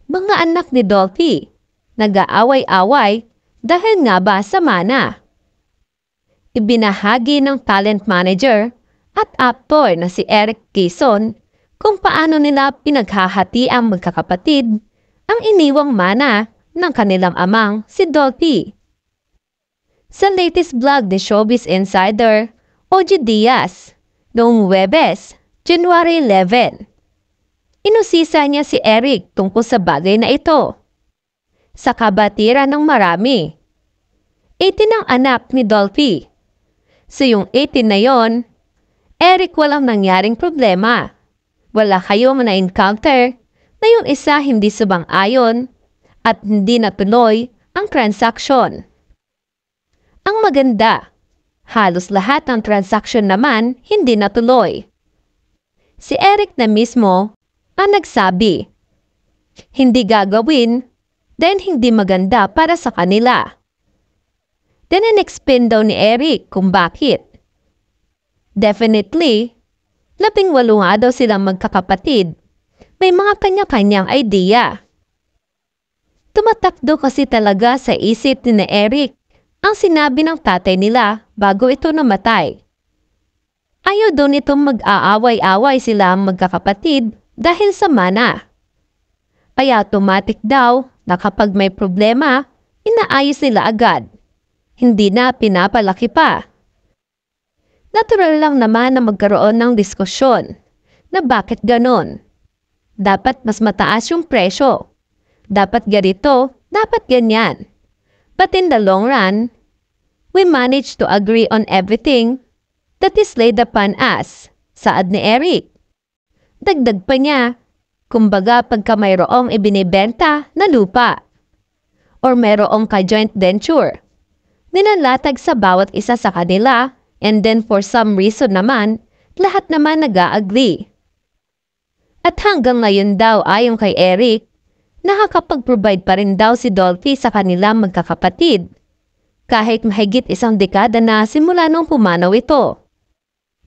mga anak ni Dolphy, nag-aaway-away dahil nga ba sa mana. Ibinahagi ng talent manager at actor na si Eric Quezon kung paano nila pinaghahati ang magkakapatid ang iniwang mana ng kanilang amang si Dolphy. Sa latest vlog ni Showbiz Insider, OG Diaz, noong Huwebes, January 11, inusisa niya si Eric tungkol sa bagay na ito. Sa kabatiran ng marami, 18 ang anak ni Dolphy. Sa yung 18 na yon, Eric, walang nangyaring problema. Wala kayong na-encounter na yung isa hindi subang-ayon at hindi natuloy ang transaction. Ang maganda, halos lahat ng transaction naman hindi natuloy. Si Eric na mismo ang nagsabi, hindi gagawin dahil hindi maganda para sa kanila. Then in-explain daw ni Eric kung bakit. Definitely, 18 nga daw silang magkakapatid. May mga kanya-kanyang idea. Tumatakdo kasi talaga sa isip ni Eric ang sinabi ng tatay nila bago ito namatay. Ayaw daw nitong mag-aaway-away sila ang magkakapatid dahil sa mana. Kaya automatic daw na kapag may problema, inaayos nila agad. Hindi na pinapalaki pa. Natural lang naman na magkaroon ng diskusyon na bakit ganon. Dapat mas mataas yung presyo. Dapat ganito, dapat ganyan. But in the long run, we managed to agree on everything that is laid upon us, saad ni Eric. Dagdag pa niya, kumbaga pagka mayroong ibinibenta na lupa or mayroong ka-joint venture, nilalatag sa bawat isa sa kanila and then for some reason naman, lahat naman nag-a-agree. At hanggang ngayon daw ayon kay Eric, nakakapag-provide pa rin daw si Dolphy sa kanilang magkakapatid. Kahit mahigit 1 dekada na simula nung pumanaw ito.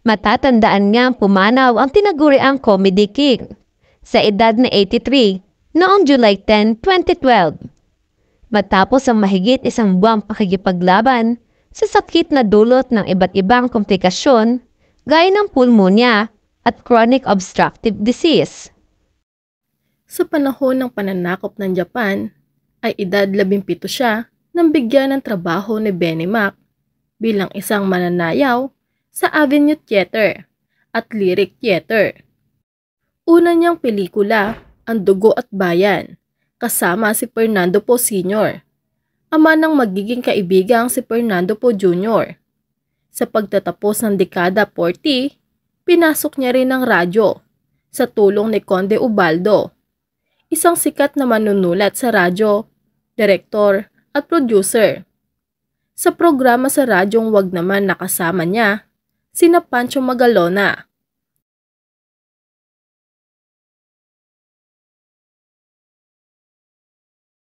Matatandaan nga pumanaw ang tinaguriang Comedy King sa edad na 83 noong July 10, 2012. Matapos ang mahigit 1 buwang pakikipaglaban sa sakit na dulot ng iba't ibang komplikasyon gaya ng pulmonya at chronic obstructive disease. Sa panahon ng pananakop ng Japan, ay edad 17 siya nang bigyan ng trabaho ni Benny Mac bilang isang mananayaw sa Avenue Theater at Lyric Theater. Una niyang pelikula, Ang Dugo at Bayan, kasama si Fernando Poe Sr., ama ng magiging kaibigang si Fernando Poe Jr. Sa pagtatapos ng dekada 40, pinasok niya rin ang radyo sa tulong ni Conde Ubaldo, isang sikat na manunulat sa radyo, direktor at producer. Sa programa sa radyong Wag Naman nakasama niya sina Pancho Magalona,